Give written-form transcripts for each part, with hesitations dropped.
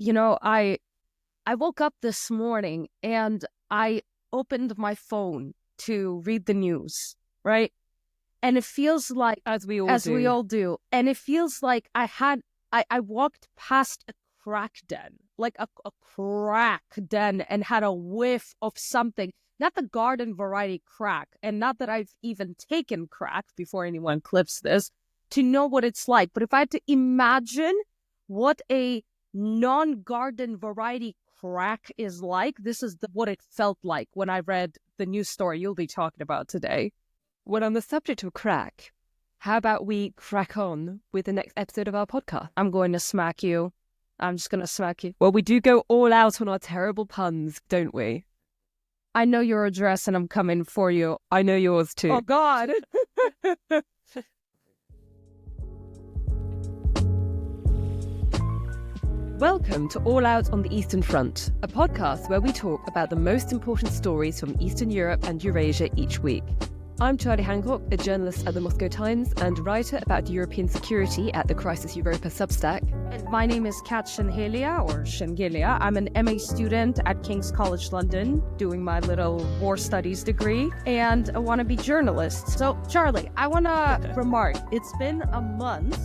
I woke up this morning and I opened my phone to read the news, right? And it feels like, As we all do, and it feels like I walked past a crack den, like a crack den, and had a whiff of something, not the garden variety crack, and not that I've even taken crack before anyone clips this, to know what it's like. But if I had to imagine what a non-garden variety crack is like, this is what it felt like when I read the news story you'll be talking about today. Well, on the subject of crack, how about we crack on with the next episode of our podcast? I'm going to smack you. I'm just going to smack you. Well, we do go all out on our terrible puns, don't we? I know your address and I'm coming for you. I know yours too. Oh, God. Welcome to All Out on the Eastern Front, a podcast where we talk about the most important stories from Eastern Europe and Eurasia each week. I'm Charlie Hancock, a journalist at the Moscow Times and writer about European security at the Crisis Europa Substack. And my name is Kat Shengelia. I'm an MA student at King's College London, doing my little war studies degree, and a wannabe journalist. So, Charlie, I want to remark, it's been a month,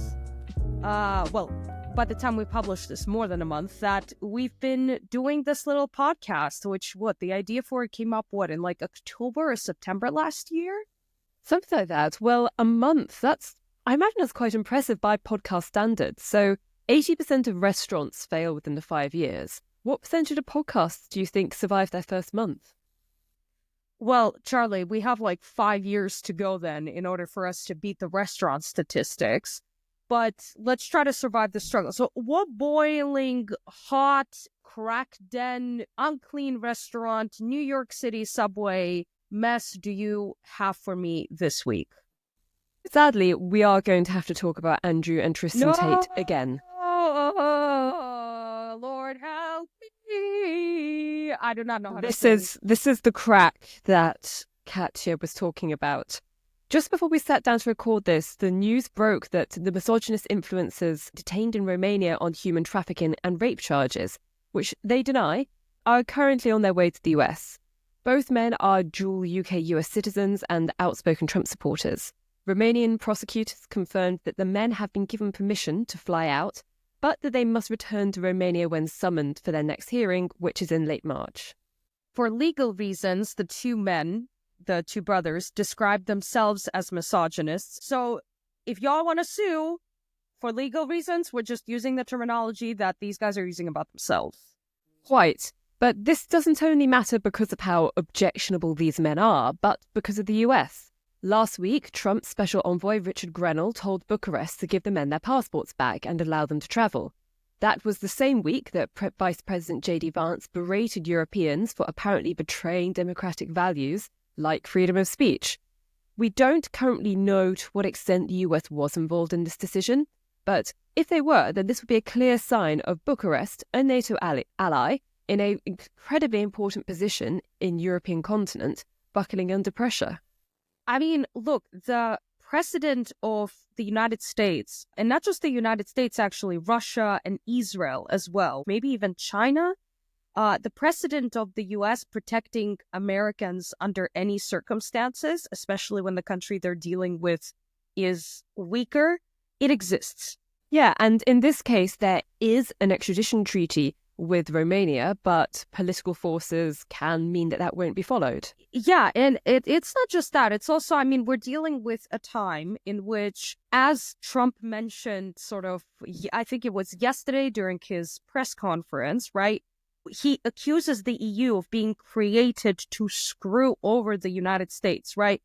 by the time we publish this, more than a month, that we've been doing this little podcast, which, the idea for it came up, in like October or September last year? Something like that. Well, a month, I imagine that's quite impressive by podcast standards. So 80% of restaurants fail within the 5 years. What percentage of podcasts do you think survive their first month? Well, Charlie, we have like 5 years to go then in order for us to beat the restaurant statistics. But let's try to survive the struggle. So what boiling, hot, crack den, unclean restaurant, New York City subway mess do you have for me this week? Sadly, we are going to have to talk about Andrew and Tristan Tate again. Oh, Lord help me. I do not know how to This is the crack that Katya was talking about. Just before we sat down to record this, the news broke that the misogynist influencers detained in Romania on human trafficking and rape charges, which they deny, are currently on their way to the US. Both men are dual UK-US citizens and outspoken Trump supporters. Romanian prosecutors confirmed that the men have been given permission to fly out, but that they must return to Romania when summoned for their next hearing, which is in late March. For legal reasons, the two brothers, describe themselves as misogynists. So if y'all want to sue for legal reasons, we're just using the terminology that these guys are using about themselves. Quite. But this doesn't only matter because of how objectionable these men are, but because of the US. Last week, Trump's special envoy Richard Grenell told Bucharest to give the men their passports back and allow them to travel. That was the same week that Vice President J.D. Vance berated Europeans for apparently betraying democratic values like freedom of speech. We don't currently know to what extent the US was involved in this decision, but if they were, then this would be a clear sign of Bucharest, a NATO ally, in an incredibly important position in European continent, buckling under pressure. I mean, look, the precedent of the United States, and not just the United States, actually, Russia and Israel as well, maybe even China, the precedent of the U.S. protecting Americans under any circumstances, especially when the country they're dealing with is weaker, it exists. Yeah, and in this case, there is an extradition treaty with Romania, but political forces can mean that won't be followed. Yeah, and it's not just that. It's also, we're dealing with a time in which, as Trump mentioned I think it was yesterday during his press conference, right? He accuses the EU of being created to screw over the United States, right?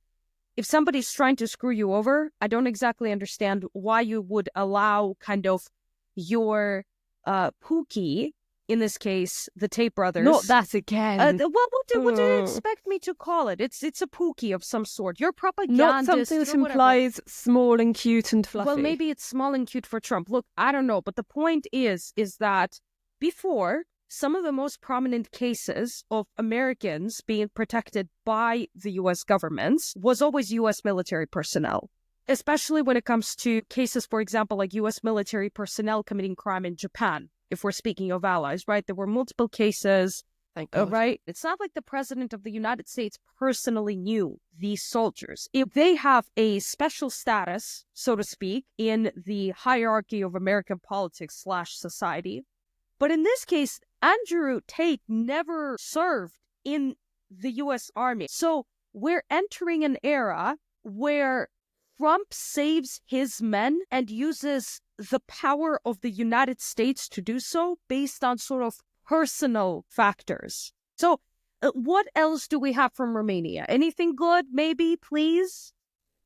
If somebody's trying to screw you over, I don't exactly understand why you would allow kind of your Pookie, in this case, the Tate brothers. Not that again. What do you expect me to call it? It's a Pookie of some sort. You're propagandist. Not something that implies small and cute and fluffy. Well, maybe it's small and cute for Trump. Look, I don't know. But the point is that before, some of the most prominent cases of Americans being protected by the U.S. government was always U.S. military personnel, especially when it comes to cases, for example, like U.S. military personnel committing crime in Japan, if we're speaking of allies, right? There were multiple cases. Thank God. Right? It's not like the president of the United States personally knew these soldiers. If they have a special status, so to speak, in the hierarchy of American politics / society. But in this case, Andrew Tate never served in the U.S. Army. So we're entering an era where Trump saves his men and uses the power of the United States to do so based on sort of personal factors. So what else do we have from Romania? Anything good, maybe, please?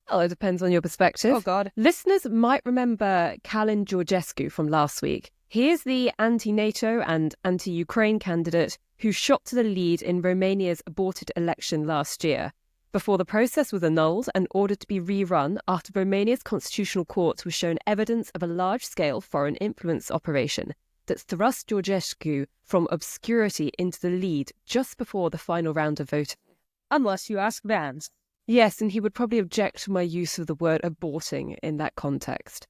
Well, it depends on your perspective. Oh, God. Listeners might remember Calin Georgescu from last week. He is the anti-NATO and anti-Ukraine candidate who shot to the lead in Romania's aborted election last year, before the process was annulled and ordered to be rerun after Romania's constitutional court was shown evidence of a large-scale foreign influence operation that thrust Georgescu from obscurity into the lead just before the final round of voting. Unless you ask Vance. Yes, and he would probably object to my use of the word aborting in that context.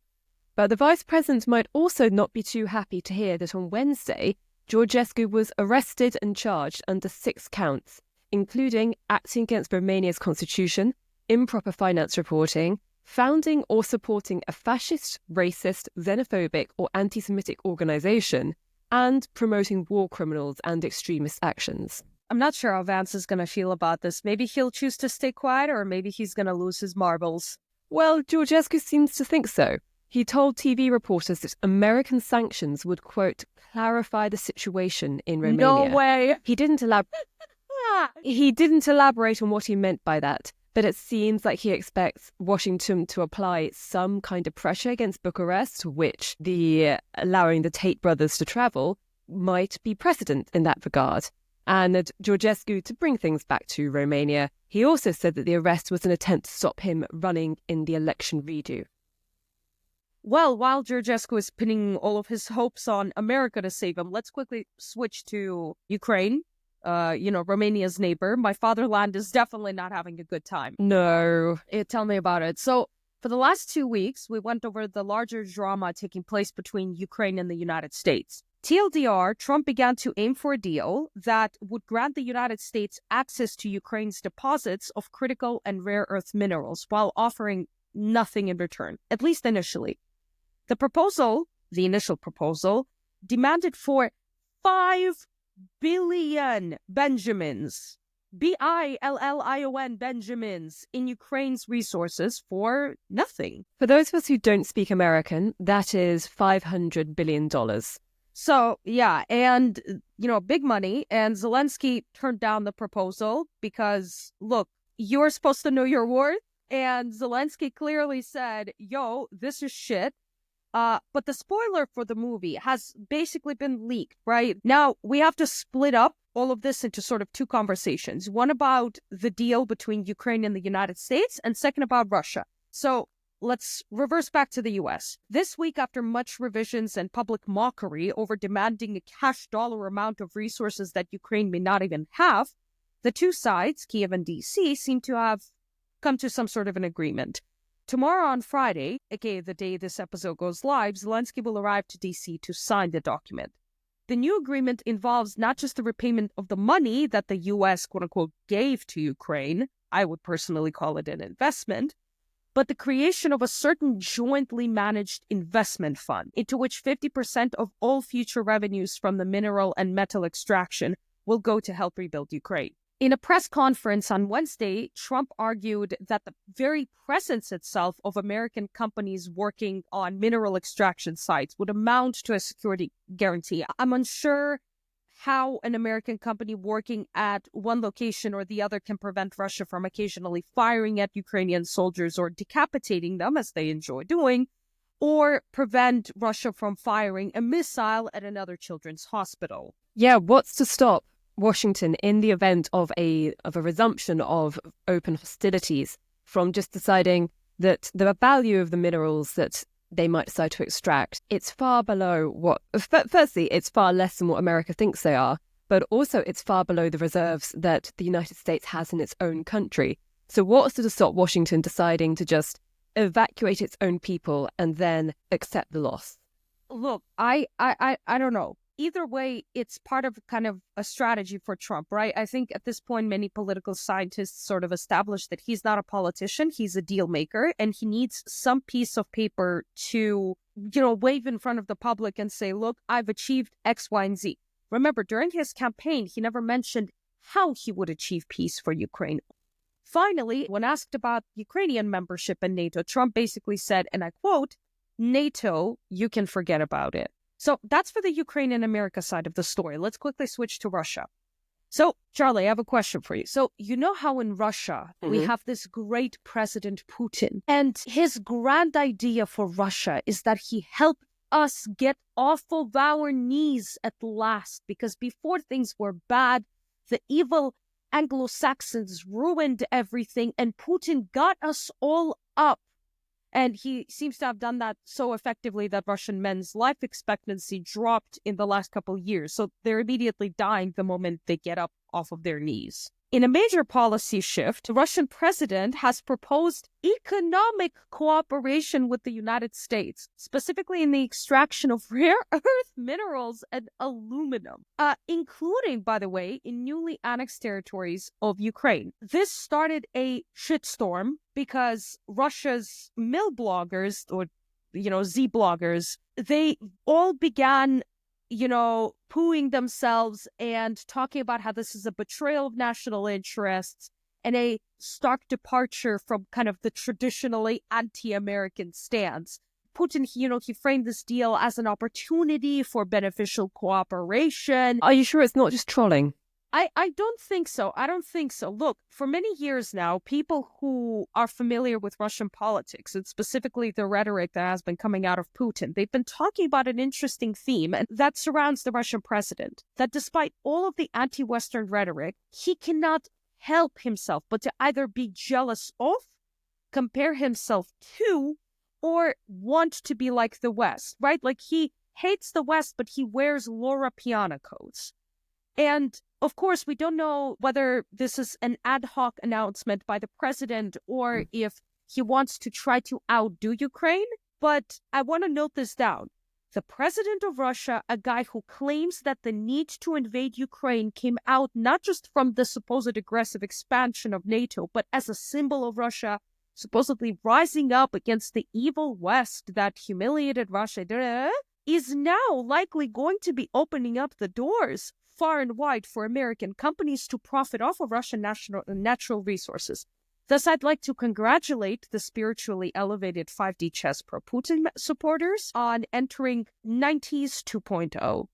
But the vice president might also not be too happy to hear that on Wednesday, Georgescu was arrested and charged under 6 counts, including acting against Romania's constitution, improper finance reporting, founding or supporting a fascist, racist, xenophobic or anti-Semitic organization, and promoting war criminals and extremist actions. I'm not sure how Vance is going to feel about this. Maybe he'll choose to stay quiet, or maybe he's going to lose his marbles. Well, Georgescu seems to think so. He told TV reporters that American sanctions would, quote, clarify the situation in Romania. No way! He didn't elaborate on what he meant by that. But it seems like he expects Washington to apply some kind of pressure against Bucharest, which allowing the Tate brothers to travel might be precedent in that regard. And Georgescu, to bring things back to Romania, he also said that the arrest was an attempt to stop him running in the election redo. Well, while Georgescu is pinning all of his hopes on America to save him, let's quickly switch to Ukraine. Romania's neighbor. My fatherland is definitely not having a good time. No. Tell me about it. So for the last 2 weeks, we went over the larger drama taking place between Ukraine and the United States. TLDR, Trump began to aim for a deal that would grant the United States access to Ukraine's deposits of critical and rare earth minerals while offering nothing in return, at least initially. The initial proposal, demanded for 5 billion Benjamins, Billion Benjamins in Ukraine's resources for nothing. For those of us who don't speak American, that is $500 billion. So, yeah, and, big money. And Zelensky turned down the proposal because, look, you're supposed to know your worth. And Zelensky clearly said, yo, this is shit. But the spoiler for the movie has basically been leaked, right? Now, we have to split up all of this into sort of 2 conversations. One about the deal between Ukraine and the United States, and second about Russia. So let's reverse back to the U.S. This week, after much revisions and public mockery over demanding a cash dollar amount of resources that Ukraine may not even have, the 2 sides, Kiev and D.C., seem to have come to some sort of an agreement. Tomorrow on Friday, aka the day this episode goes live, Zelensky will arrive to D.C. to sign the document. The new agreement involves not just the repayment of the money that the U.S., quote-unquote, gave to Ukraine, I would personally call it an investment, but the creation of a certain jointly managed investment fund, into which 50% of all future revenues from the mineral and metal extraction will go to help rebuild Ukraine. In a press conference on Wednesday, Trump argued that the very presence itself of American companies working on mineral extraction sites would amount to a security guarantee. I'm unsure how an American company working at one location or the other can prevent Russia from occasionally firing at Ukrainian soldiers or decapitating them, as they enjoy doing, or prevent Russia from firing a missile at another children's hospital. Yeah, what's to stop Washington, in the event of a resumption of open hostilities, from just deciding that the value of the minerals that they might decide to extract, it's far below what... Firstly, it's far less than what America thinks they are, but also it's far below the reserves that the United States has in its own country. So what's to stop Washington deciding to just evacuate its own people and then accept the loss? Look, I don't know. Either way, it's part of kind of a strategy for Trump, right? I think at this point, many political scientists sort of established that he's not a politician, he's a deal maker, and he needs some piece of paper to, wave in front of the public and say, look, I've achieved X, Y, and Z. Remember, during his campaign, he never mentioned how he would achieve peace for Ukraine. Finally, when asked about Ukrainian membership in NATO, Trump basically said, and I quote, NATO, you can forget about it. So that's for the Ukraine and America side of the story. Let's quickly switch to Russia. So, Charlie, I have a question for you. So, you know how in Russia we have this great President Putin, and his grand idea for Russia is that he helped us get off of our knees at last, because before things were bad, the evil Anglo-Saxons ruined everything, and Putin got us all up. And he seems to have done that so effectively that Russian men's life expectancy dropped in the last couple of years. So they're immediately dying the moment they get up off of their knees. In a major policy shift, the Russian president has proposed economic cooperation with the United States, specifically in the extraction of rare earth minerals and aluminum, including, by the way, in newly annexed territories of Ukraine. This started a shitstorm because Russia's mill bloggers, or, Z bloggers, they all began pooing themselves and talking about how this is a betrayal of national interests and a stark departure from kind of the traditionally anti-American stance. Putin, he framed this deal as an opportunity for beneficial cooperation. Are you sure it's not just trolling? I don't think so. I don't think so. Look, for many years now, people who are familiar with Russian politics, and specifically the rhetoric that has been coming out of Putin, they've been talking about an interesting theme and that surrounds the Russian president, that despite all of the anti-Western rhetoric, he cannot help himself but to either be jealous of, compare himself to, or want to be like the West, right? Like he hates the West, but he wears Laura Piana coats. And of course, we don't know whether this is an ad hoc announcement by the president or if he wants to try to outdo Ukraine. But I want to note this down. The president of Russia, a guy who claims that the need to invade Ukraine came out not just from the supposed aggressive expansion of NATO, but as a symbol of Russia supposedly rising up against the evil West that humiliated Russia, is now likely going to be opening up the doors far and wide for American companies to profit off of Russian natural resources. Thus, I'd like to congratulate the spiritually elevated 5D chess pro-Putin supporters on entering 90s 2.0.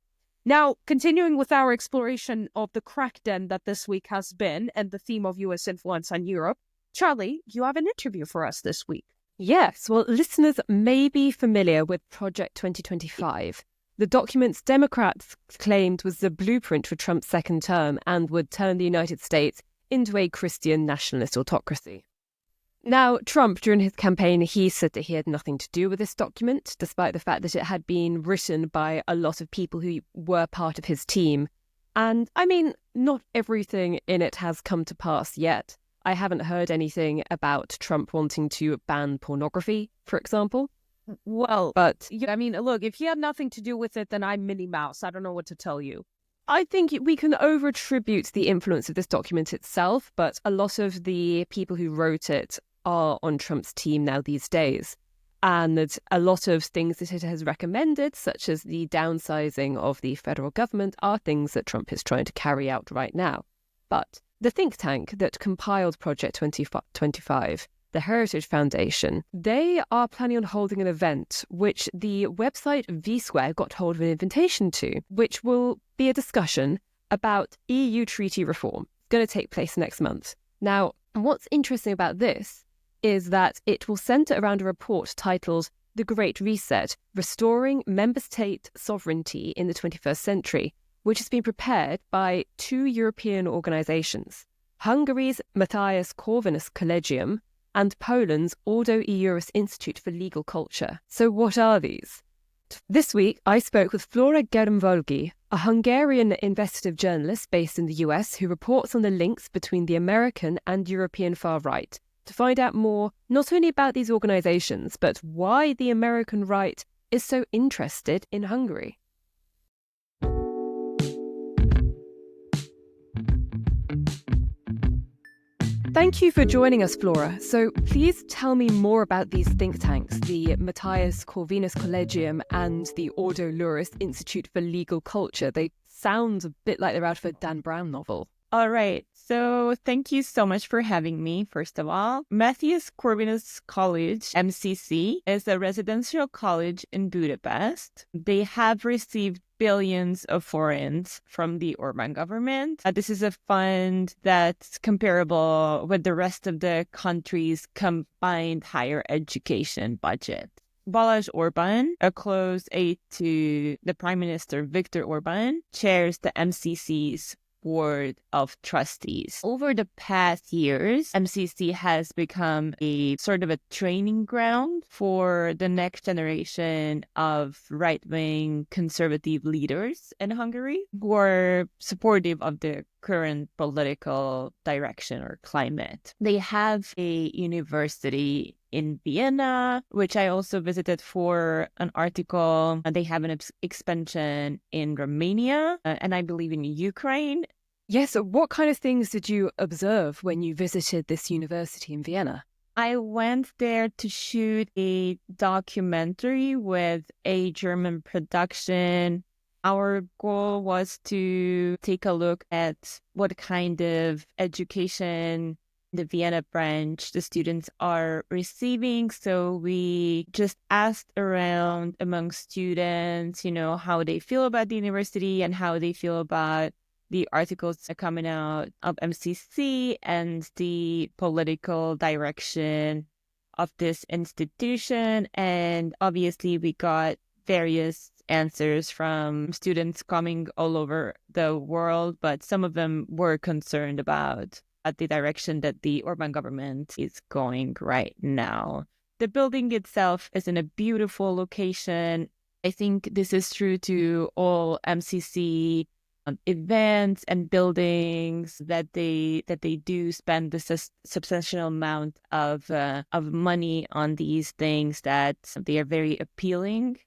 Now, continuing with our exploration of the crack den that this week has been and the theme of U.S. influence on Europe, Charlie, you have an interview for us this week. Yes, well, listeners may be familiar with Project 2025. The documents Democrats claimed was the blueprint for Trump's second term and would turn the United States into a Christian nationalist autocracy. Now, Trump, during his campaign, he said that he had nothing to do with this document, despite the fact that it had been written by a lot of people who were part of his team. And, I mean, not everything in it has come to pass yet. I haven't heard anything about Trump wanting to ban pornography, for example. Well, but I mean, look, if he had nothing to do with it, then I'm Minnie Mouse. I don't know what to tell you. I think we can over-attribute the influence of this document itself, but a lot of the people who wrote it are on Trump's team now these days. And a lot of things that it has recommended, such as the downsizing of the federal government, are things that Trump is trying to carry out right now. But the think tank that compiled Project 2025, the Heritage Foundation, they are planning on holding an event which the website V-Square got hold of an invitation to, which will be a discussion about EU treaty reform. It's going to take place next month. Now, what's interesting about this is that it will centre around a report titled The Great Reset, Restoring Member State Sovereignty in the 21st Century, which has been prepared by two European organisations, Hungary's Matthias Corvinus Collegium and Poland's Ordo Iuris Institute for Legal Culture. So what are these? This week, I spoke with Flora Garamvolgyi, a Hungarian investigative journalist based in the US who reports on the links between the American and European far right, to find out more not only about these organisations, but why the American right is so interested in Hungary? Thank you for joining us, Flora. So please tell me more about these think tanks, the Matthias Corvinus Collegium and the Ordo Luris Institute for Legal Culture. They sound a bit like they're out of a Dan Brown novel. All right. So thank you so much for having me, first of all. Matthias Corvinus College, MCC, is a residential college in Budapest. They have received billions of forints from the Orban government. This is a fund that's comparable with the rest of the country's combined higher education budget. Balázs Orbán, a close aide to the Prime Minister Viktor Orbán, chairs the MCC's Board of Trustees. Over the past years, MCC has become a sort of a training ground for the next generation of right-wing conservative leaders in Hungary who are supportive of the current political direction or climate. They have a university in Vienna, which I also visited for an article. They have an expansion in Romania and I believe in Ukraine. Yes, so what kind of things did you observe when you visited this university in Vienna? I went there to shoot a documentary with a German production. Our goal was to take a look at what kind of education the Vienna branch the students are receiving. So we just asked around among students, how they feel about the university and how they feel about the articles coming out of MCC and the political direction of this institution. And obviously we got various answers from students coming all over the world, but some of them were concerned about the direction that the Orban government is going right now. The building itself is in a beautiful location. I think this is true to all MCC events and buildings that they do spend the substantial amount of money on these things, that they are very appealing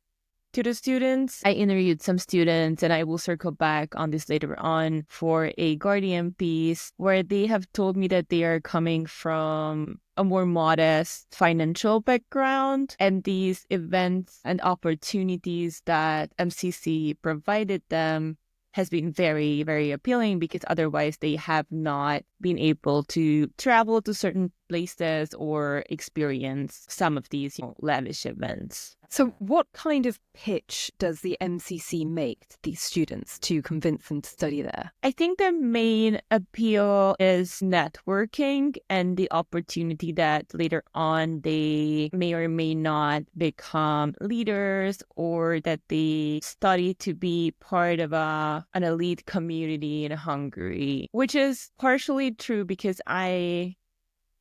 to the students. I interviewed some students and I will circle back on this later on for a Guardian piece where they have told me that they are coming from a more modest financial background, and these events and opportunities that MCC provided them has been very, very appealing because otherwise they have not been able to travel to certain places or experience some of these lavish events. So what kind of pitch does the MCC make to these students to convince them to study there? I think the main appeal is networking and the opportunity that later on they may or may not become leaders, or that they study to be part of an elite community in Hungary, which is partially true because I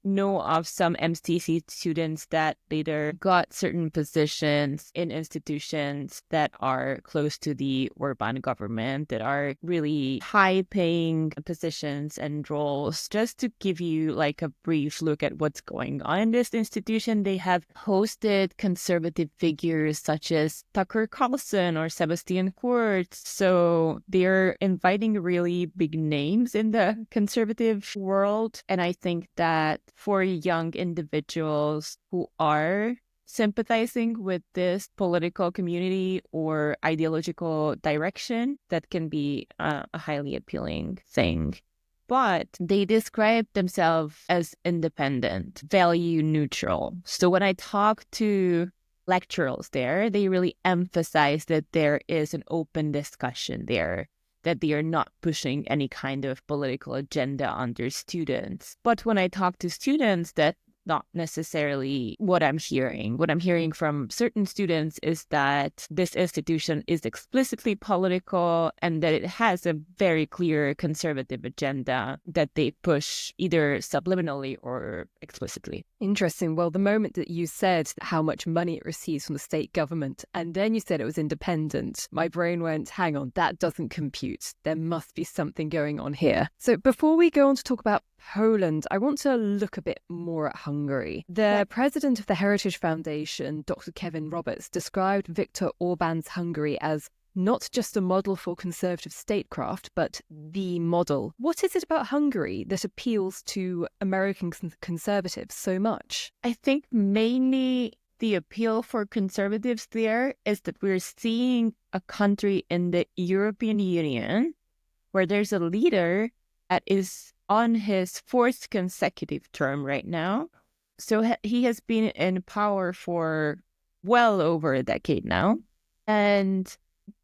know of some MCC students that later got certain positions in institutions that are close to the Orban government, that are really high-paying positions and roles. Just to give you like a brief look at what's going on in this institution, they have hosted conservative figures such as Tucker Carlson or Sebastian Kurz. So they're inviting really big names in the conservative world. And I think that for young individuals who are sympathizing with this political community or ideological direction, that can be a highly appealing thing. But they describe themselves as independent, value neutral. So when I talk to lecturers there, they really emphasize that there is an open discussion there, that they are not pushing any kind of political agenda on their students. But when I talk to students, that's not necessarily what I'm hearing. What I'm hearing from certain students is that this institution is explicitly political and that it has a very clear conservative agenda that they push either subliminally or explicitly. Interesting. Well, the moment that you said how much money it receives from the state government, and then you said it was independent, my brain went, hang on, that doesn't compute. There must be something going on here. So before we go on to talk about Poland, I want to look a bit more at Hungary. The president of the Heritage Foundation, Dr. Kevin Roberts, described Viktor Orban's Hungary as not just a model for conservative statecraft, but the model. What is it about Hungary that appeals to American conservatives so much? I think mainly the appeal for conservatives there is that we're seeing a country in the European Union where there's a leader that is on his fourth consecutive term right now. So he has been in power for well over a decade now. And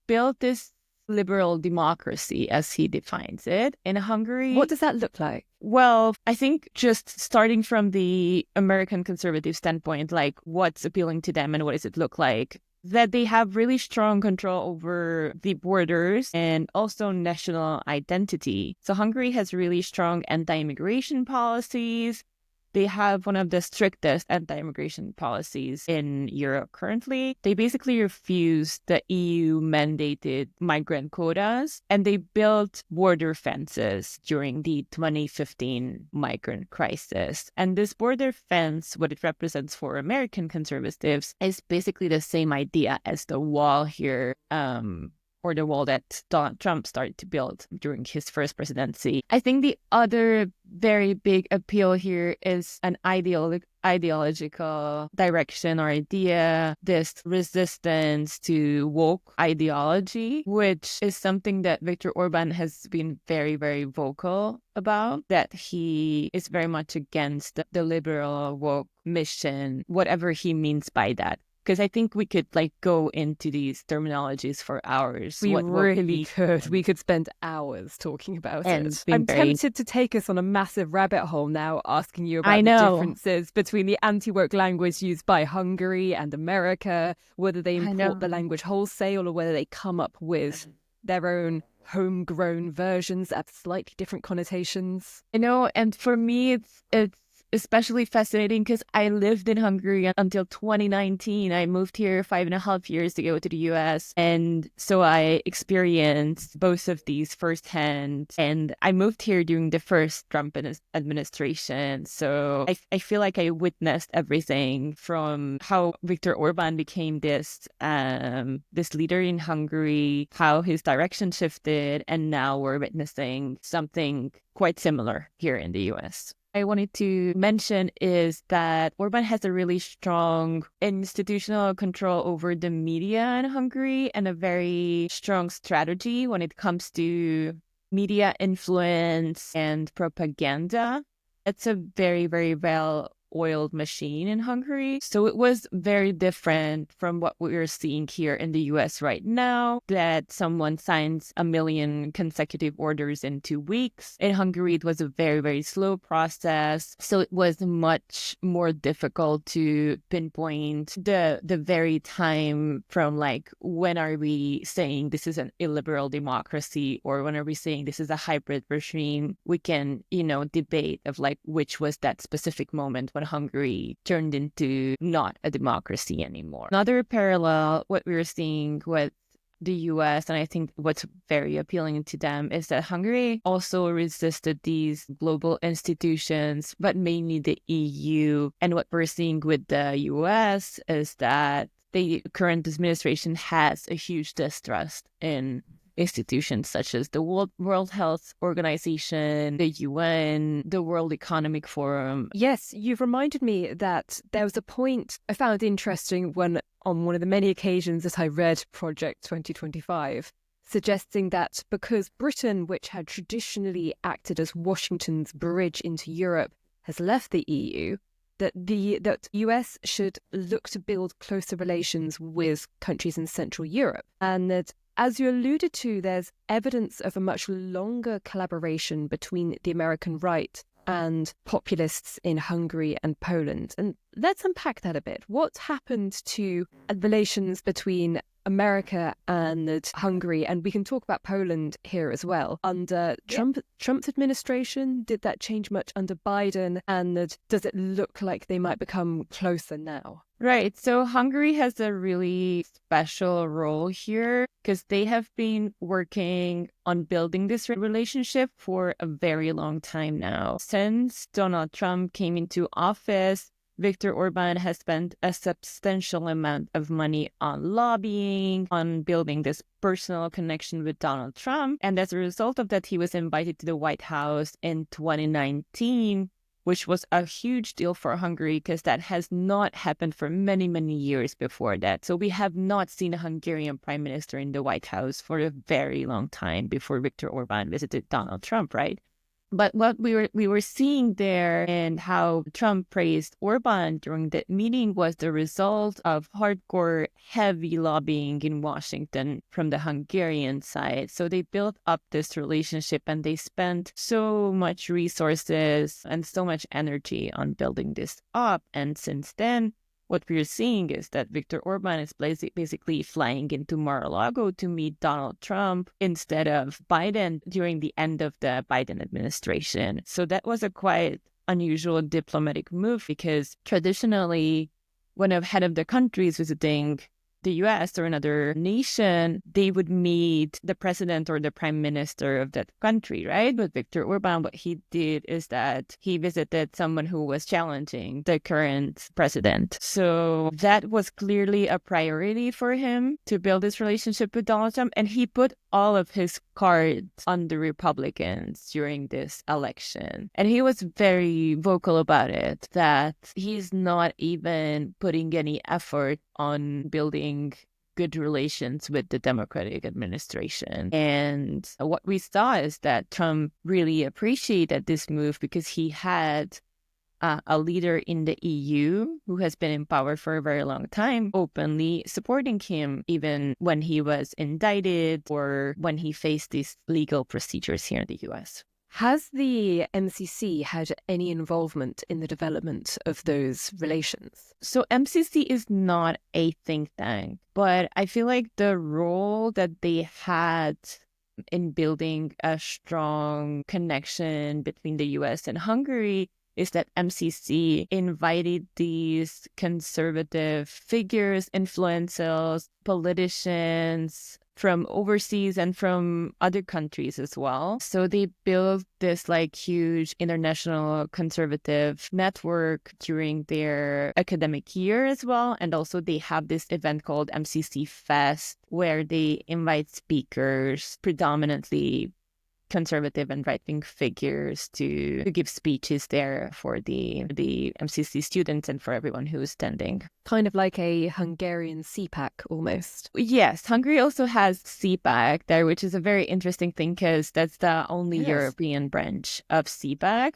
built this liberal democracy, as he defines it, in Hungary. What does that look like? Well, I think just starting from the American conservative standpoint, like what's appealing to them and what does it look like, that they have really strong control over the borders and also national identity. So Hungary has really strong anti-immigration policies. They have one of the strictest anti-immigration policies in Europe currently. They basically refused the EU-mandated migrant quotas, and they built border fences during the 2015 migrant crisis. And this border fence, what it represents for American conservatives, is basically the same idea as the wall here, or the wall that Donald Trump started to build during his first presidency. I think the other very big appeal here is an ideological direction or idea, this resistance to woke ideology, which is something that Viktor Orban has been very, very vocal about, that he is very much against the liberal woke mission, whatever he means by that. Because I think we could go into these terminologies for hours. We really could. We could spend hours talking about it. I'm tempted to take us on a massive rabbit hole now, asking you about the differences between the anti-woke language used by Hungary and America, whether they import the language wholesale or whether they come up with their own homegrown versions that have slightly different connotations. I know, and for me, it's especially fascinating because I lived in Hungary until 2019. I moved here 5.5 years to go to the US. And so I experienced both of these firsthand. And I moved here during the first Trump administration. So I feel like I witnessed everything from how Viktor Orban became this leader in Hungary, how his direction shifted. And now we're witnessing something quite similar here in the US. I wanted to mention is that Orban has a really strong institutional control over the media in Hungary and a very strong strategy when it comes to media influence and propaganda. It's a very, very well-oiled machine in Hungary. So it was very different from what we're seeing here in the US right now, that someone signs 1 million consecutive orders in 2 weeks. In Hungary, it was a very, very slow process. So it was much more difficult to pinpoint the very time from when are we saying this is an illiberal democracy or when are we saying this is a hybrid regime. We can, debate of which was that specific moment when Hungary turned into not a democracy anymore. Another parallel, what we're seeing with the US, and I think what's very appealing to them is that Hungary also resisted these global institutions, but mainly the EU. And what we're seeing with the US is that the current administration has a huge distrust in institutions such as the World Health Organization, the UN, the World Economic Forum. Yes, you've reminded me that there was a point I found interesting when, on one of the many occasions that I read Project 2025, suggesting that because Britain, which had traditionally acted as Washington's bridge into Europe, has left the EU, that the US should look to build closer relations with countries in Central Europe. And that, as you alluded to, there's evidence of a much longer collaboration between the American right and populists in Hungary and Poland. And let's unpack that a bit. What happened to relations between America and Hungary? And we can talk about Poland here as well. Under Trump's administration, did that change much under Biden? And does it look like they might become closer now? Right. So Hungary has a really special role here because they have been working on building this relationship for a very long time now. Since Donald Trump came into office, Viktor Orban has spent a substantial amount of money on lobbying, on building this personal connection with Donald Trump. And as a result of that, he was invited to the White House in 2019, which was a huge deal for Hungary because that has not happened for many, many years before that. So we have not seen a Hungarian prime minister in the White House for a very long time before Viktor Orban visited Donald Trump, right? But what we were seeing there and how Trump praised Orban during that meeting was the result of hardcore, heavy lobbying in Washington from the Hungarian side. So they built up this relationship and they spent so much resources and so much energy on building this up. And since then, what we're seeing is that Viktor Orban is basically flying into Mar-a-Lago to meet Donald Trump instead of Biden during the end of the Biden administration. So that was a quite unusual diplomatic move because traditionally, when a head of the country is visiting the US or another nation, they would meet the president or the prime minister of that country, right? But Viktor Orban, what he did is that he visited someone who was challenging the current president. So that was clearly a priority for him to build this relationship with Donald Trump. And he put all of his cards on the Republicans during this election. And he was very vocal about it, that he's not even putting any effort on building good relations with the Democratic administration. And what we saw is that Trump really appreciated this move because he had a leader in the EU who has been in power for a very long time, openly supporting him, even when he was indicted or when he faced these legal procedures here in the US. Has the MCC had any involvement in the development of those relations? So MCC is not a think tank, but I feel like the role that they had in building a strong connection between the US and Hungary is that MCC invited these conservative figures, influencers, politicians from overseas and from other countries as well. So they built this like huge international conservative network during their academic year as well. And also they have this event called MCC Fest where they invite speakers, predominantly conservative and right-wing figures to give speeches there for the MCC students and for everyone who is attending. Kind of like a Hungarian CPAC almost. Yes, Hungary also has CPAC there, which is a very interesting thing because that's the only European branch of CPAC.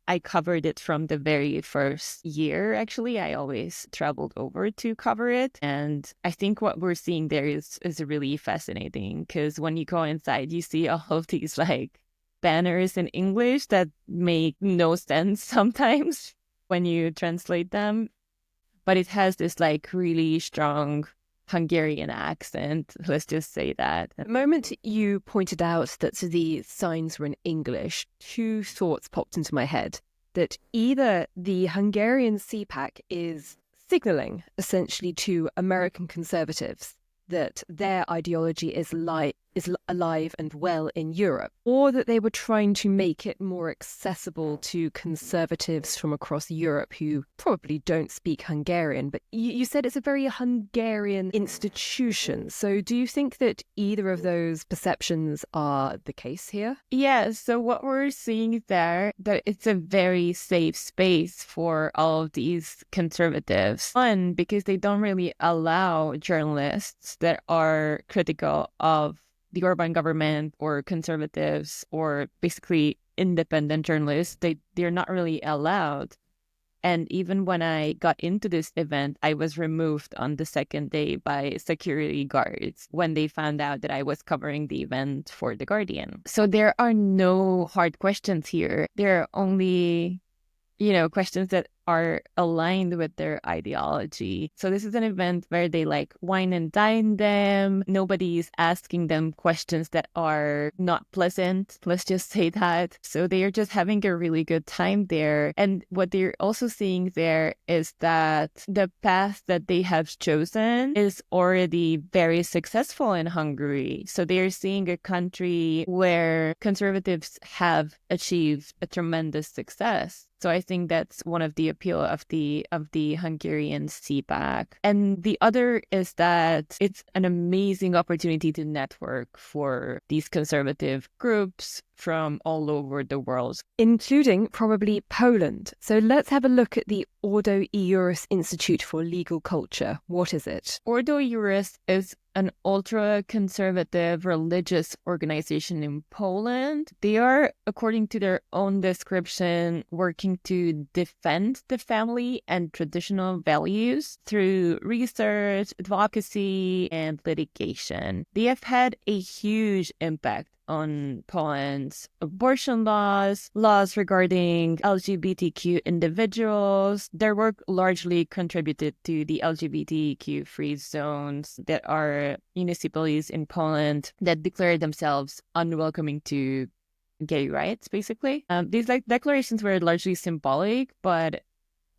I covered it from the very first year, actually. I always traveled over to cover it. And I think what we're seeing there is really fascinating because when you go inside, you see all of these like banners in English that make no sense sometimes when you translate them. But it has this like really strong Hungarian accent, let's just say that. The moment you pointed out that the signs were in English, two thoughts popped into my head. That either the Hungarian CPAC is signalling essentially to American conservatives that their ideology is alive and well in Europe, or that they were trying to make it more accessible to conservatives from across Europe who probably don't speak Hungarian. But you said it's a very Hungarian institution. So do you think that either of those perceptions are the case here? Yeah, so what we're seeing there, that it's a very safe space for all of these conservatives. One, because they don't really allow journalists that are critical of the Orban government or conservatives or basically independent journalists, they're not really allowed. And even when I got into this event, I was removed on the second day by security guards when they found out that I was covering the event for The Guardian. So there are no hard questions here. There are only questions that are aligned with their ideology. So this is an event where they like wine and dine them. Nobody is asking them questions that are not pleasant. Let's just say that. So they are just having a really good time there. And what they're also seeing there is that the path that they have chosen is already very successful in Hungary. So they're seeing a country where conservatives have achieved a tremendous success. So I think that's one of the appeal of the Hungarian CPAC. And the other is that it's an amazing opportunity to network for these conservative groups from all over the world, including probably Poland. So let's have a look at the Ordo Iuris Institute for Legal Culture. What is it? Ordo Iuris is an ultra-conservative religious organization in Poland. They are, according to their own description, working to defend the family and traditional values through research, advocacy, and litigation. They have had a huge impact on Poland's abortion laws regarding LGBTQ individuals. Their work largely contributed to the LGBTQ-free zones that are municipalities in Poland that declare themselves unwelcoming to gay rights, basically. These declarations were largely symbolic, but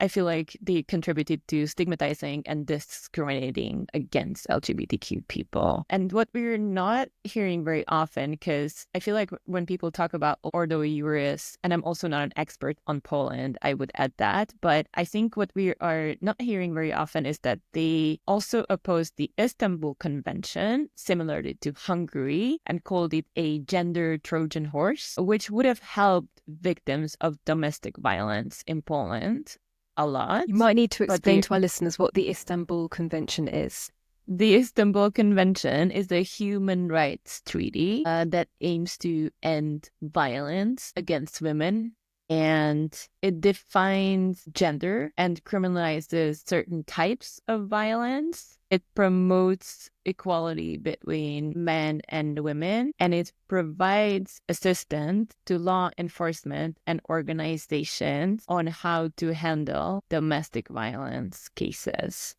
I feel like they contributed to stigmatizing and discriminating against LGBTQ people. And what we're not hearing very often, because I feel like when people talk about Ordo Iuris, and I'm also not an expert on Poland, I would add that, but I think what we are not hearing very often is that they also opposed the Istanbul Convention, similarly to Hungary, and called it a gender Trojan horse, which would have helped victims of domestic violence in Poland a lot. You might need to explain to our listeners what the Istanbul Convention is. The Istanbul Convention is a human rights treaty that aims to end violence against women, and it defines gender and criminalizes certain types of violence. It promotes equality between men and women, and it provides assistance to law enforcement and organizations on how to handle domestic violence cases.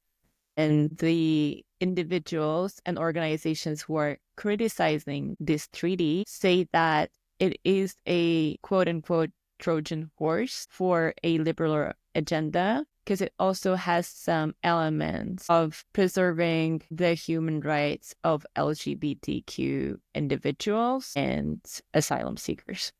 And the individuals and organizations who are criticizing this treaty say that it is a quote-unquote Trojan horse for a liberal agenda, because it also has some elements of preserving the human rights of LGBTQ individuals and asylum seekers.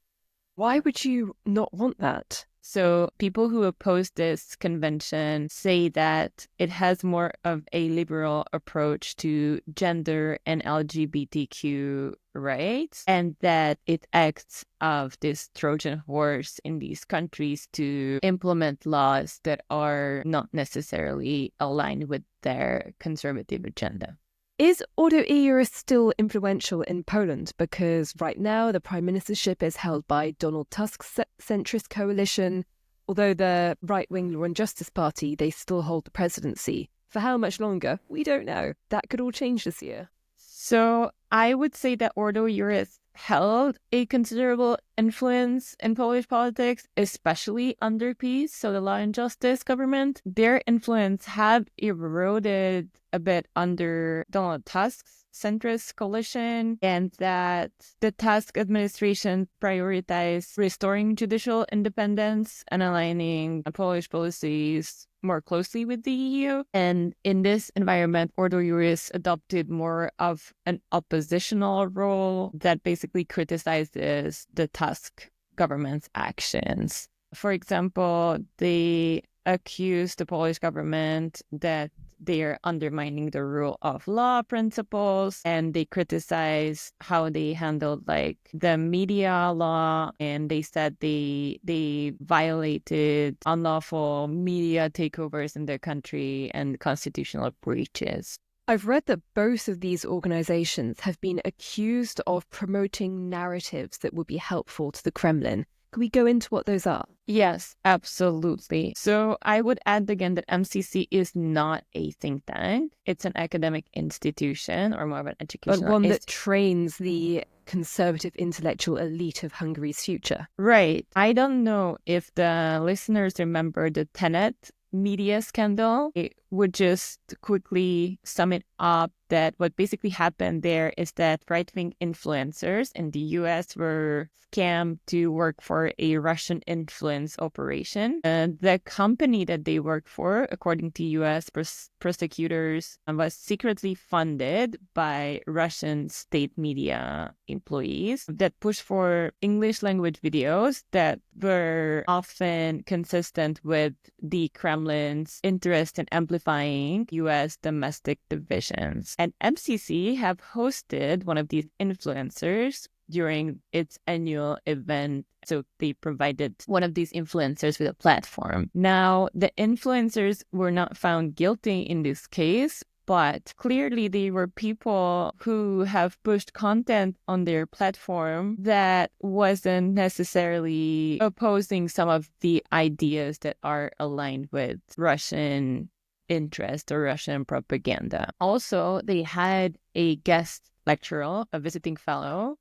Why would you not want that? So people who oppose this convention say that it has more of a liberal approach to gender and LGBTQ rights, and that it acts of this Trojan horse in these countries to implement laws that are not necessarily aligned with their conservative agenda. Is Ordo Iuris still influential in Poland? Because right now the prime ministership is held by Donald Tusk's centrist coalition. Although the right-wing Law and Justice Party, they still hold the presidency. For how much longer? We don't know. That could all change this year. So I would say that Ordo Iuris held a considerable influence in Polish politics, especially under PiS, so the Law and Justice government. Their influence have eroded a bit under Donald Tusk's centrist coalition, and that the Tusk administration prioritized restoring judicial independence and aligning Polish policies more closely with the EU. And in this environment, Ordo Iuris adopted more of an oppositional role that basically criticizes the Tusk government's actions. For example, they accused the Polish government that they are undermining the rule of law principles, and they criticize how they handled the media law, and they said they violated unlawful media takeovers in their country and constitutional breaches. I've read that both of these organizations have been accused of promoting narratives that would be helpful to the Kremlin. Can we go into what those are? Yes, absolutely. So I would add again that MCC is not a think tank. It's an academic institution or more of an But educational one that institution. trains the conservative intellectual elite of Hungary's future. Right. I don't know if the listeners remember the Tenet media scandal. It would just quickly sum it up that what basically happened there is that right-wing influencers in the US were scammed to work for a Russian influence operation. And the company that they worked for, according to US prosecutors, was secretly funded by Russian state media employees that pushed for English language videos that were often consistent with the Kremlin's interest in amplifying US domestic divisions. And MCC have hosted one of these influencers during its annual event. So they provided one of these influencers with a platform. Now, the influencers were not found guilty in this case, but clearly they were people who have pushed content on their platform that wasn't necessarily opposing some of the ideas that are aligned with Russian interest or Russian propaganda. Also, they had a guest lecturer, a visiting fellow,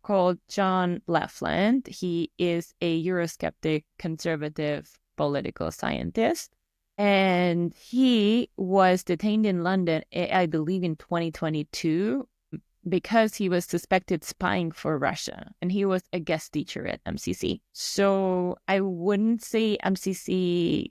called John Lefland. He is a Eurosceptic conservative political scientist. And he was detained in London, I believe, in 2022 because he was suspected spying for Russia. And he was a guest teacher at MCC. So I wouldn't say MCC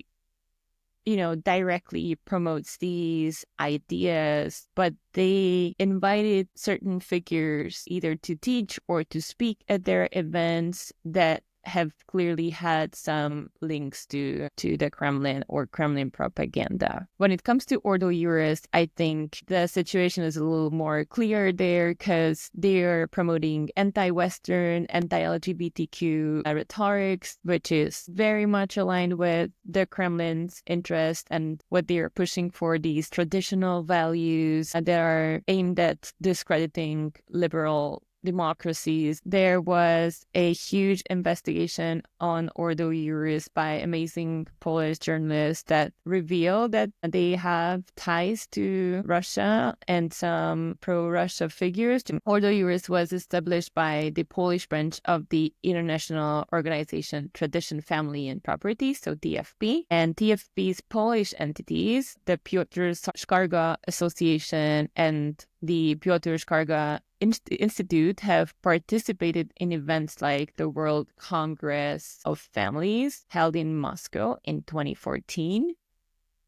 directly promotes these ideas, but they invited certain figures either to teach or to speak at their events that have clearly had some links to the Kremlin or Kremlin propaganda. When it comes to Ordo Juris, I think the situation is a little more clear there because they're promoting anti-Western, anti-LGBTQ rhetorics, which is very much aligned with the Kremlin's interest and what they are pushing for, these traditional values that are aimed at discrediting liberal democracies. There was a huge investigation on Ordo Juris by amazing Polish journalists that revealed that they have ties to Russia and some pro-Russia figures. Ordo Juris was established by the Polish branch of the International Organization Tradition, Family and Property, so TFP. And TFP's Polish entities, the Piotr Skarga Association and the Piotr Skarga Institute, have participated in events like the World Congress of Families held in Moscow in 2014.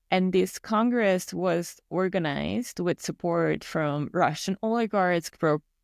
And this Congress was organized with support from Russian oligarchs,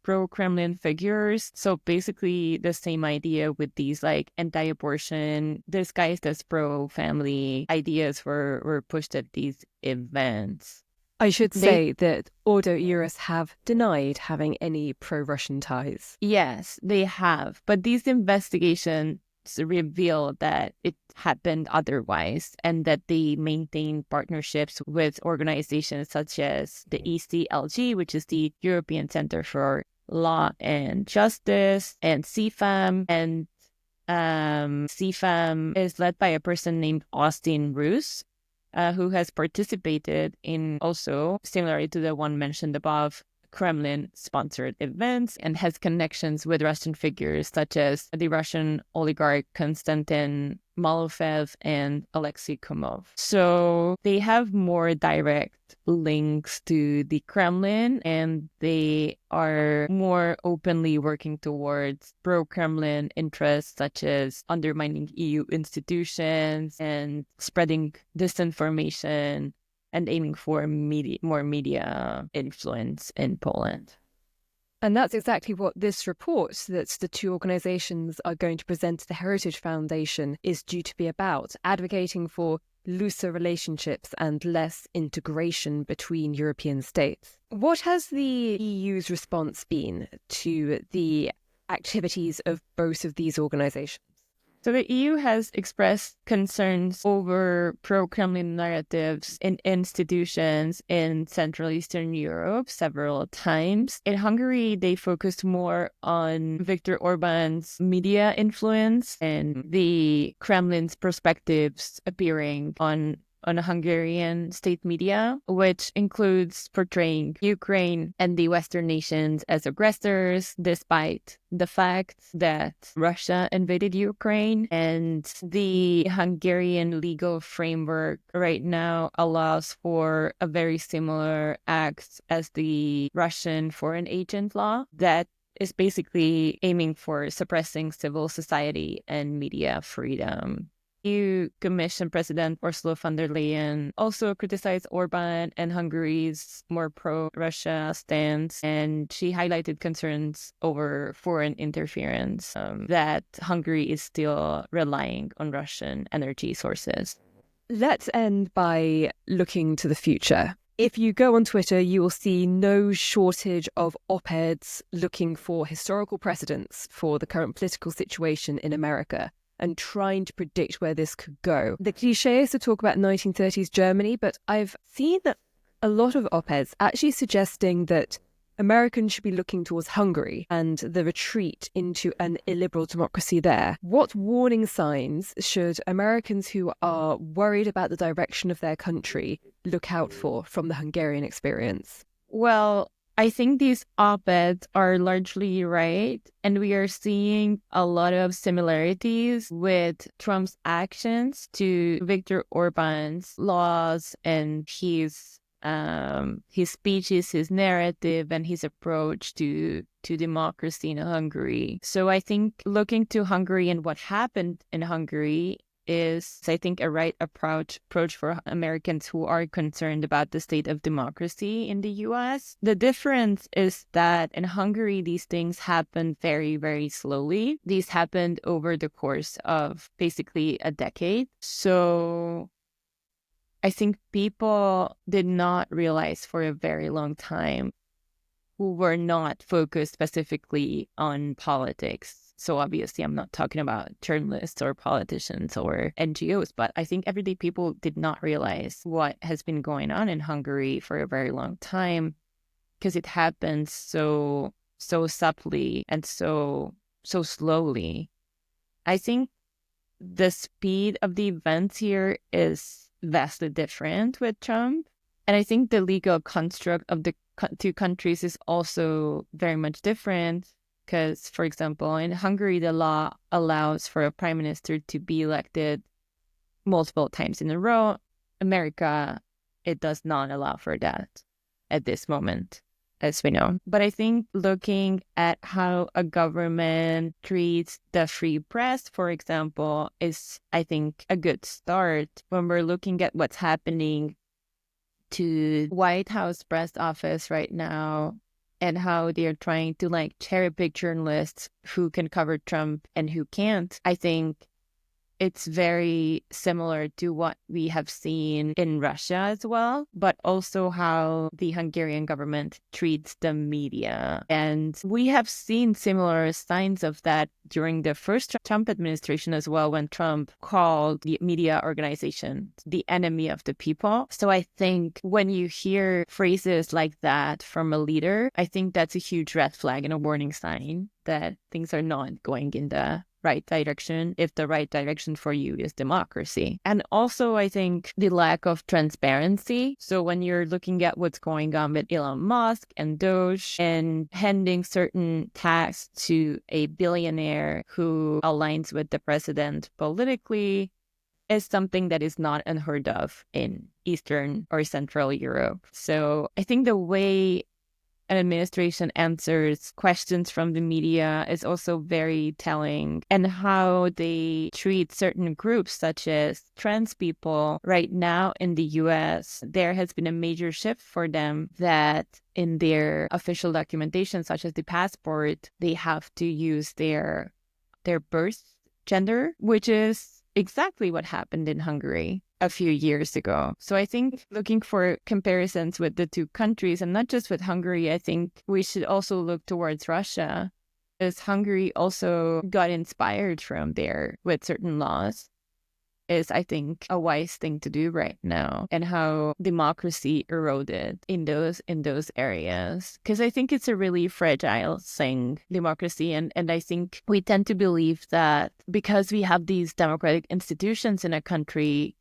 pro-Kremlin figures. So basically the same idea with these like anti-abortion, disguised as pro-family ideas were pushed at these events. I should say that Ordo Juris have denied having any pro-Russian ties. Yes, they have. But these investigations reveal that it happened otherwise and that they maintain partnerships with organizations such as the ECLG, which is the European Center for Law and Justice, and CFAM. And CFAM is led by a person named Austin Roos, who has participated in also, similarly to the one mentioned above, Kremlin-sponsored events and has connections with Russian figures such as the Russian oligarch Konstantin Malofev and Alexei Kumov. So they have more direct links to the Kremlin and they are more openly working towards pro-Kremlin interests such as undermining EU institutions and spreading disinformation and aiming for more media influence in Poland. And that's exactly what this report that the two organizations are going to present to the Heritage Foundation is due to be about, advocating for looser relationships and less integration between European states. What has the EU's response been to the activities of both of these organizations? So the EU has expressed concerns over pro-Kremlin narratives in institutions in Central Eastern Europe several times. In Hungary, they focused more on Viktor Orban's media influence and the Kremlin's perspectives appearing on Hungarian state media, which includes portraying Ukraine and the Western nations as aggressors, despite the fact that Russia invaded Ukraine. And the Hungarian legal framework right now allows for a very similar act as the Russian foreign agent law that is basically aiming for suppressing civil society and media freedom. EU Commission President Ursula von der Leyen also criticized Orban and Hungary's more pro-Russia stance, and she highlighted concerns over foreign interference, that Hungary is still relying on Russian energy sources. Let's end by looking to the future. If you go on Twitter, you will see no shortage of op-eds looking for historical precedents for the current political situation in America and trying to predict where this could go. The cliché is to talk about 1930s Germany, but I've seen that a lot of op-eds actually suggesting that Americans should be looking towards Hungary and the retreat into an illiberal democracy there. What warning signs should Americans who are worried about the direction of their country look out for from the Hungarian experience? Well, I think these op-eds are largely right, and we are seeing a lot of similarities with Trump's actions to Viktor Orban's laws and his speeches, his narrative, and his approach to democracy in Hungary. So I think looking to Hungary and what happened in Hungary is, I think, a right approach for Americans who are concerned about the state of democracy in the US. The difference is that in Hungary, these things happen very, very slowly. These happened over the course of basically a decade. So I think people did not realize for a very long time, who were not focused specifically on politics. So obviously, I'm not talking about journalists or politicians or NGOs, but I think everyday people did not realize what has been going on in Hungary for a very long time, because it happens so subtly and so slowly. I think the speed of the events here is vastly different with Trump. And I think the legal construct of the two countries is also very much different. Because, for example, in Hungary, the law allows for a prime minister to be elected multiple times in a row. America, it does not allow for that at this moment, as we know. But I think looking at how a government treats the free press, for example, is, I think, a good start when we're looking at what's happening to White House press office right now, and how they're trying to cherry pick journalists who can cover Trump and who can't. I think it's very similar to what we have seen in Russia as well, but also how the Hungarian government treats the media. And we have seen similar signs of that during the first Trump administration as well, when Trump called the media organization the enemy of the people. So I think when you hear phrases like that from a leader, I think that's a huge red flag and a warning sign that things are not going in the right direction, if the right direction for you is democracy. And also, I think the lack of transparency. So when you're looking at what's going on with Elon Musk and Doge and handing certain tasks to a billionaire who aligns with the president politically, is something that is not unheard of in Eastern or Central Europe. So I think the way an administration answers questions from the media is also very telling, and how they treat certain groups such as trans people. Right now in the US, there has been a major shift for them that in their official documentation, such as the passport, they have to use their birth gender, which is exactly what happened in Hungary a few years ago. So I think looking for comparisons with the two countries, and not just with Hungary, I think we should also look towards Russia, As Hungary also got inspired from there with certain laws, is, I think, a wise thing to do right now, and how democracy eroded in those areas. Because I think it's a really fragile thing, democracy, and I think we tend to believe that because we have these democratic institutions in a country,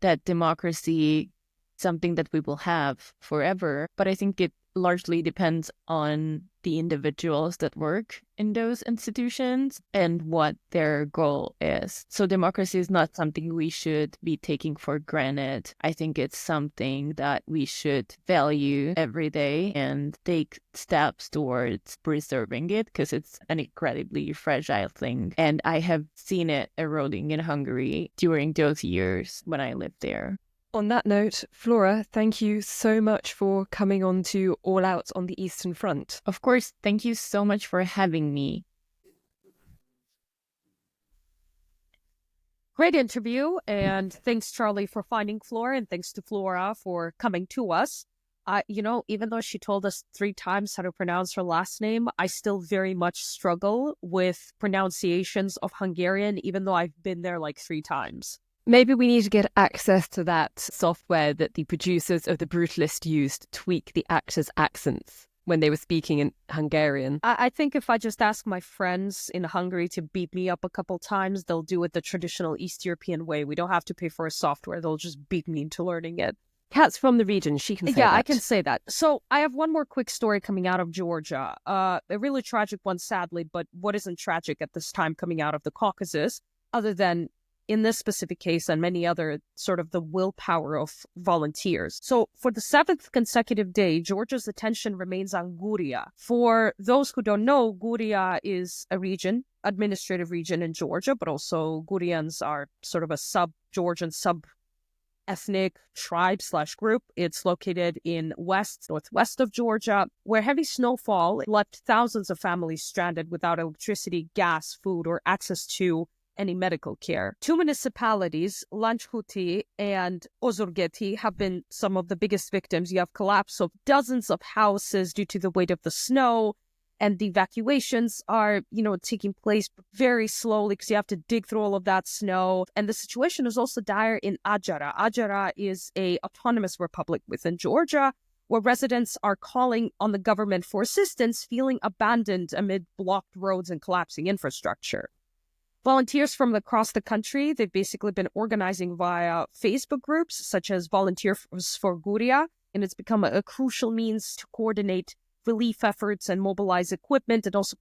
that democracy something that we will have forever. But I think it largely depends on the individuals that work in those institutions and what their goal is. So democracy is not something we should be taking for granted. I think it's something that we should value every day and take steps towards preserving it, because it's an incredibly fragile thing. And I have seen it eroding in Hungary during those years when I lived there. On that note, Flora, thank you so much for coming on to All Out on the Eastern Front. Of course, thank you so much for having me. Great interview, and thanks, Charlie, for finding Flora, and thanks to Flora for coming to us. Even though she told us 3 times how to pronounce her last name, I still very much struggle with pronunciations of Hungarian, even though I've been there like 3 times. Maybe we need to get access to that software that the producers of The Brutalist used to tweak the actors' accents when they were speaking in Hungarian. I think if I just ask my friends in Hungary to beat me up a couple times, they'll do it the traditional East European way. We don't have to pay for a software. They'll just beat me into learning it. Kat's from the region. She can say that. Yeah, I can say that. So I have one more quick story coming out of Georgia. A really tragic one, sadly, but what isn't tragic at this time coming out of the Caucasus, other than in this specific case and many other, sort of the willpower of volunteers. So for the 7th consecutive day, Georgia's attention remains on Guria. For those who don't know, Guria is a region, administrative region in Georgia, but also Gurians are sort of a sub-Georgian, sub-ethnic tribe/group. It's located in northwest of Georgia, where heavy snowfall left thousands of families stranded without electricity, gas, food, or access to any medical care. 2 municipalities, Lanchhuti and Ozurgeti, have been some of the biggest victims. You have collapse of dozens of houses due to the weight of the snow, and the evacuations are, taking place very slowly because you have to dig through all of that snow. And the situation is also dire in Adjara. Adjara is an autonomous republic within Georgia, where residents are calling on the government for assistance, feeling abandoned amid blocked roads and collapsing infrastructure. Volunteers from across the country, they've basically been organizing via Facebook groups, such as Volunteers for Guria, and it's become a crucial means to coordinate relief efforts and mobilize equipment, and also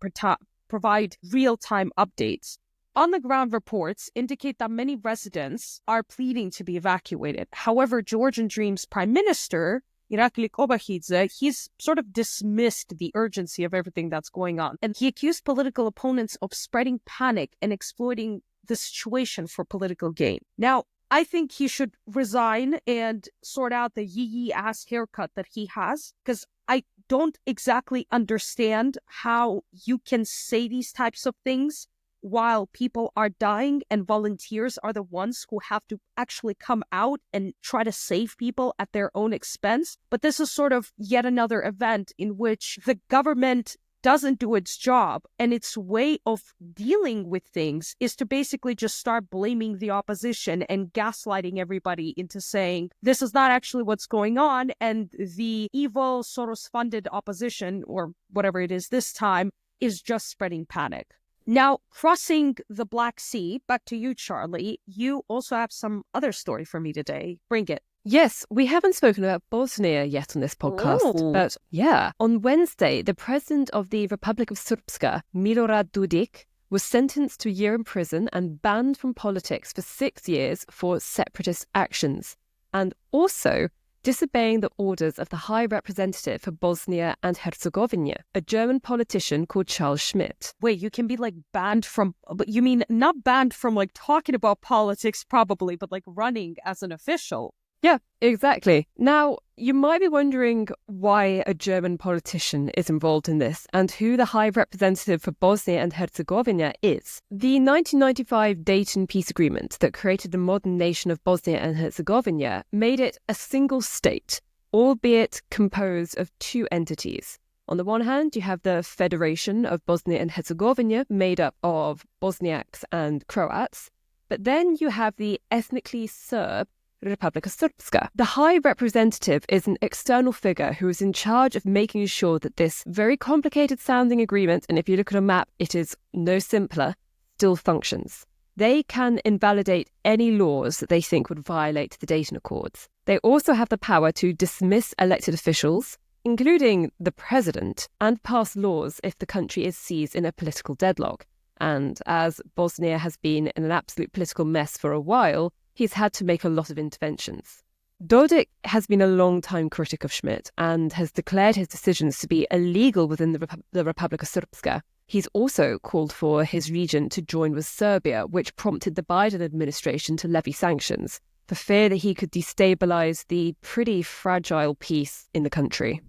provide real-time updates. On-the-ground reports indicate that many residents are pleading to be evacuated. However, Georgian Dream's Prime Minister, Irakli Kobakidze, he's sort of dismissed the urgency of everything that's going on. And he accused political opponents of spreading panic and exploiting the situation for political gain. Now, I think he should resign and sort out the yee-ass haircut that he has, because I don't exactly understand how you can say these types of things while people are dying and volunteers are the ones who have to actually come out and try to save people at their own expense. But this is sort of yet another event in which the government doesn't do its job, and its way of dealing with things is to basically just start blaming the opposition and gaslighting everybody into saying this is not actually what's going on, and the evil Soros-funded opposition, or whatever it is this time, is just spreading panic. Now, crossing the Black Sea, back to you, Charlie, you also have some other story for me today. Bring it. Yes, we haven't spoken about Bosnia yet on this podcast, but yeah. On Wednesday, the president of the Republic of Srpska, Milorad Dodik, was sentenced to a year in prison and banned from politics for 6 years for separatist actions, and also disobeying the orders of the High Representative for Bosnia and Herzegovina, a German politician called Charles Schmidt. Wait, you can be banned from, but you mean not banned from talking about politics probably, but running as an official? Yeah, exactly. Now, you might be wondering why a German politician is involved in this and who the High Representative for Bosnia and Herzegovina is. The 1995 Dayton Peace Agreement that created the modern nation of Bosnia and Herzegovina made it a single state, albeit composed of 2 entities. On the one hand, you have the Federation of Bosnia and Herzegovina, made up of Bosniaks and Croats. But then you have the ethnically Serb Republika Srpska. The High Representative is an external figure who is in charge of making sure that this very complicated sounding agreement, and if you look at a map, it is no simpler, still functions. They can invalidate any laws that they think would violate the Dayton Accords. They also have the power to dismiss elected officials, including the president, and pass laws if the country is seized in a political deadlock. And as Bosnia has been in an absolute political mess for a while, he's had to make a lot of interventions. Dodik has been a long-time critic of Schmidt and has declared his decisions to be illegal within the Republika Srpska. He's also called for his region to join with Serbia, which prompted the Biden administration to levy sanctions for fear that he could destabilize the pretty fragile peace in the country.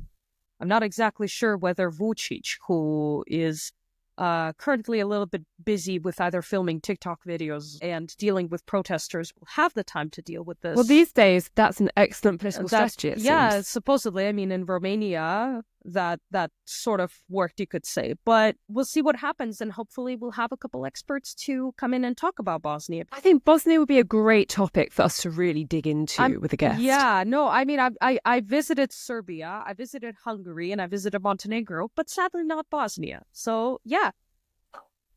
I'm not exactly sure whether Vucic, who is currently a little bit busy with either filming TikTok videos and dealing with protesters, will have the time to deal with this. Well, these days, that's an excellent political strategy, it seems. Supposedly. I mean, in Romania, that sort of worked, you could say. But we'll see what happens, and hopefully we'll have a couple experts to come in and talk about Bosnia. I think Bosnia would be a great topic for us to really dig into with a guest. Yeah, no, I mean, I visited Serbia, I visited Hungary, and I visited Montenegro, but sadly not Bosnia. So, yeah.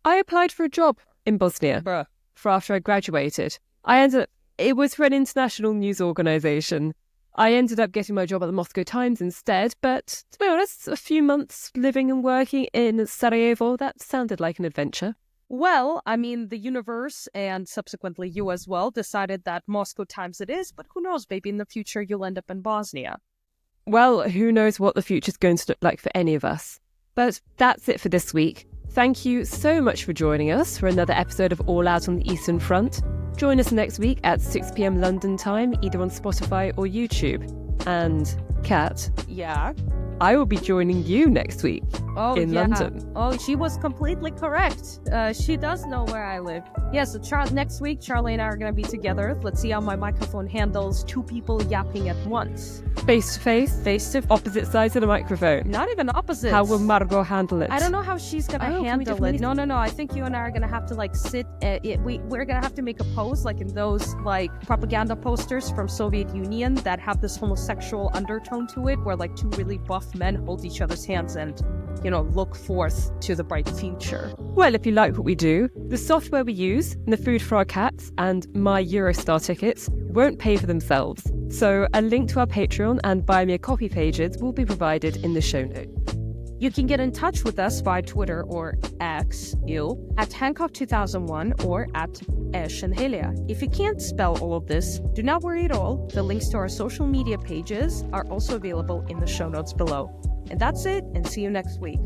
I applied for a job in Bosnia for after I graduated. It was for an international news organization. I ended up getting my job at the Moscow Times instead, but to be honest, a few months living and working in Sarajevo, that sounded like an adventure. Well, I mean, the universe, and subsequently you as well, decided that Moscow Times it is, but who knows, maybe in the future you'll end up in Bosnia. Well, who knows what the future's going to look like for any of us. But that's it for this week. Thank you so much for joining us for another episode of All Out on the Eastern Front. Join us next week at 6 p.m. London time, either on Spotify or YouTube. And, Kat, yeah, I will be joining you next week in London. Oh, she was completely correct. She does know where I live. Yeah, so next week, Charlie and I are going to be together. Let's see how my microphone handles two people yapping at once. Face to face? Face to opposite sides of the microphone? Not even opposite. How will Margot handle it? I don't know how she's going to handle it. No. I think you and I are going to have to sit. We're going to have to make a pose like in those propaganda posters from Soviet Union that have this homosexual undertone to it, where two really buff men hold each other's hands and, look forth to the bright future. Well, if you like what we do, the software we use, and the food for our cats, and my Eurostar tickets won't pay for themselves. So a link to our Patreon and Buy Me a Coffee pages will be provided in the show notes. You can get in touch with us via Twitter or X, at Hancock2001 or at Eshenhelia. If you can't spell all of this, do not worry at all. The links to our social media pages are also available in the show notes below. And that's it, and see you next week.